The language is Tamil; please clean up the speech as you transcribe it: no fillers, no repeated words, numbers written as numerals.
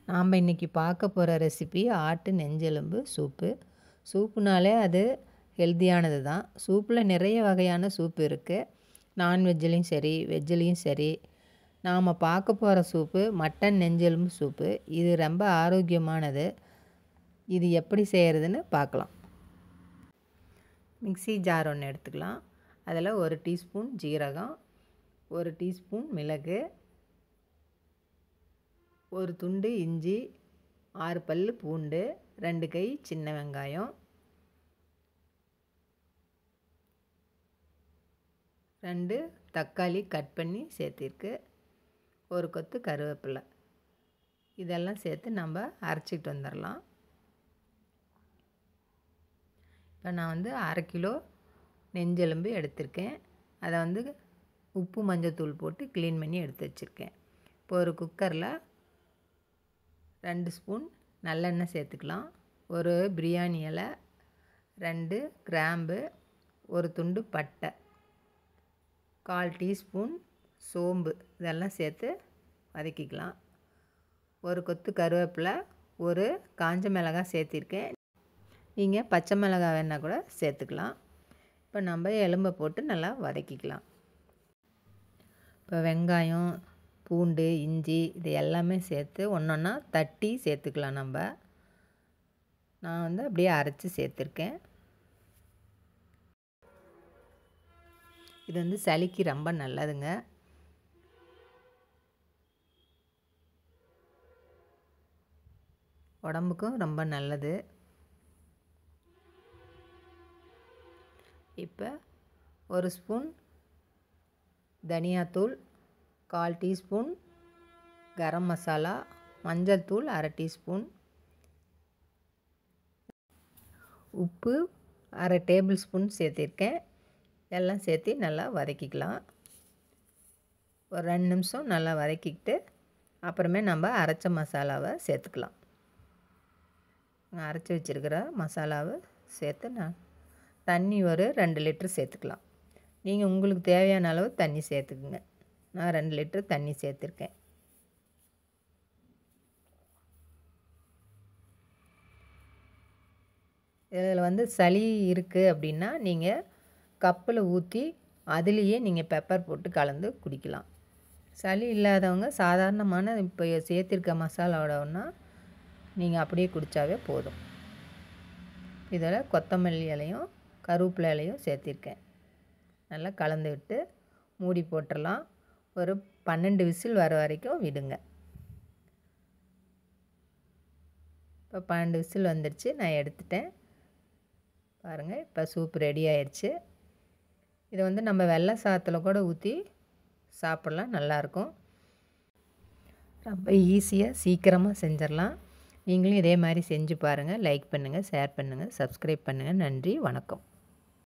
நாம் இன்றைக்கி பார்க்க போகிற ரெசிபி ஆட்டு நெஞ்செலும்பு சூப்பு. சூப்புனாலே அது ஹெல்த்தியானது தான். சூப்பில் நிறைய வகையான சூப்பு இருக்குது. நான்வெஜ்லேயும் சரி, வெஜ்லேயும் சரி. நாம் பார்க்க போகிற சூப்பு மட்டன் நெஞ்செலும்பு சூப்பு. இது ரொம்ப ஆரோக்கியமானது. இது எப்படி செய்கிறதுன்னு பார்க்கலாம். மிக்ஸி ஜார் ஒன்று எடுத்துக்கலாம். அதில் 1 டீஸ்பூன் ஜீரகம், 1 டீஸ்பூன் மிளகு, 1 துண்டு இஞ்சி, 6 பல்லு பூண்டு, 2 கை சின்ன வெங்காயம், 2 தக்காளி கட் பண்ணி சேர்த்திருக்கு, 1 கொத்து கருவேப்பிலை. இதெல்லாம் சேர்த்து நம்ம அரைச்சிட்டு வந்துடலாம். இப்போ நான் 1/2 கிலோ நெஞ்செலும்பு எடுத்திருக்கேன். அதை உப்பு மஞ்சத்தூள் போட்டு க்ளீன் பண்ணி எடுத்து வச்சுருக்கேன். இப்போ ஒரு குக்கரில் 2 ஸ்பூன் நல்லெண்ணெய் சேர்த்துக்கலாம். 1 பிரியாணி இலை, 2 கிராம்பு, 1 துண்டு பட்டை, 1/4 டீஸ்பூன் சோம்பு இதெல்லாம் சேர்த்து வதக்கிக்கலாம். 1 கொத்து கருவேப்பிலை, 1 காஞ்ச மிளகாய் சேர்த்திருக்கேன். நீங்கள் பச்சை மிளகாய் வேணால் கூட சேர்த்துக்கலாம். இப்போ நம்ம எலும்பை போட்டு நல்லா வதக்கிக்கலாம். இப்போ வெங்காயம், பூண்டு, இஞ்சி இது எல்லாமே சேர்த்து ஒன்றொன்னா தட்டி சேர்த்துக்கலாம். நான் அப்படியே அரைச்சி சேர்த்துருக்கேன். இது சளிக்கு ரொம்ப நல்லதுங்க. உடம்புக்கும் ரொம்ப நல்லது. இப்போ 1 ஸ்பூன் தனியாத்தூள், 1/4 டீஸ்பூன் கரம் மசாலா, மஞ்சள் தூள் 1/2 டீஸ்பூன், உப்பு 1/2 டேபிள் ஸ்பூன் சேர்த்திருக்கேன். எல்லாம் சேர்த்து நல்லா வதக்கிக்கலாம். ஒரு 2 நிமிஷம் நல்லா வதக்கிக்கிட்டு அப்புறமே நம்ம அரைச்ச மசாலாவை சேர்த்துக்கலாம். அரைச்சி வச்சுருக்கிற மசாலாவை சேர்த்து தண்ணி ஒரு 2 லிட்டர் சேர்த்துக்கலாம். நீங்கள் உங்களுக்கு தேவையான அளவு தண்ணி சேர்த்துக்குங்க. நான் 2 லிட்டர் தண்ணி சேர்த்துருக்கேன். இதில் சளி இருக்குது அப்படின்னா நீங்கள் கப்பில் ஊற்றி அதுலேயே நீங்கள் பெப்பர் போட்டு கலந்து குடிக்கலாம். சளி இல்லாதவங்க சாதாரணமான இப்போ சேர்த்திருக்க மசாலாவோடனா நீங்கள் அப்படியே குடித்தாவே போதும். இதில் கொத்தமல்லி இலையும் கருவேப்பிலை இலையும் சேர்த்திருக்கேன். நல்லா கலந்து விட்டு மூடி போட்டுடலாம். ஒரு 12 விசில் வர வரைக்கும் விடுங்க. இப்போ 12 விசில் வந்துடுச்சு. நான் எடுத்துட்டேன். பாருங்கள், இப்போ சூப் ரெடி ஆயிடுச்சு. இதை நம்ம வெள்ளை சாதத்தில் கூட ஊற்றி சாப்பிட்லாம், நல்லாயிருக்கும். ரொம்ப ஈஸியாக சீக்கிரமாக செஞ்சிடலாம். நீங்களும் இதே மாதிரி செஞ்சு பாருங்கள். லைக் பண்ணுங்கள், ஷேர் பண்ணுங்கள், சப்ஸ்கிரைப் பண்ணுங்கள். நன்றி, வணக்கம்.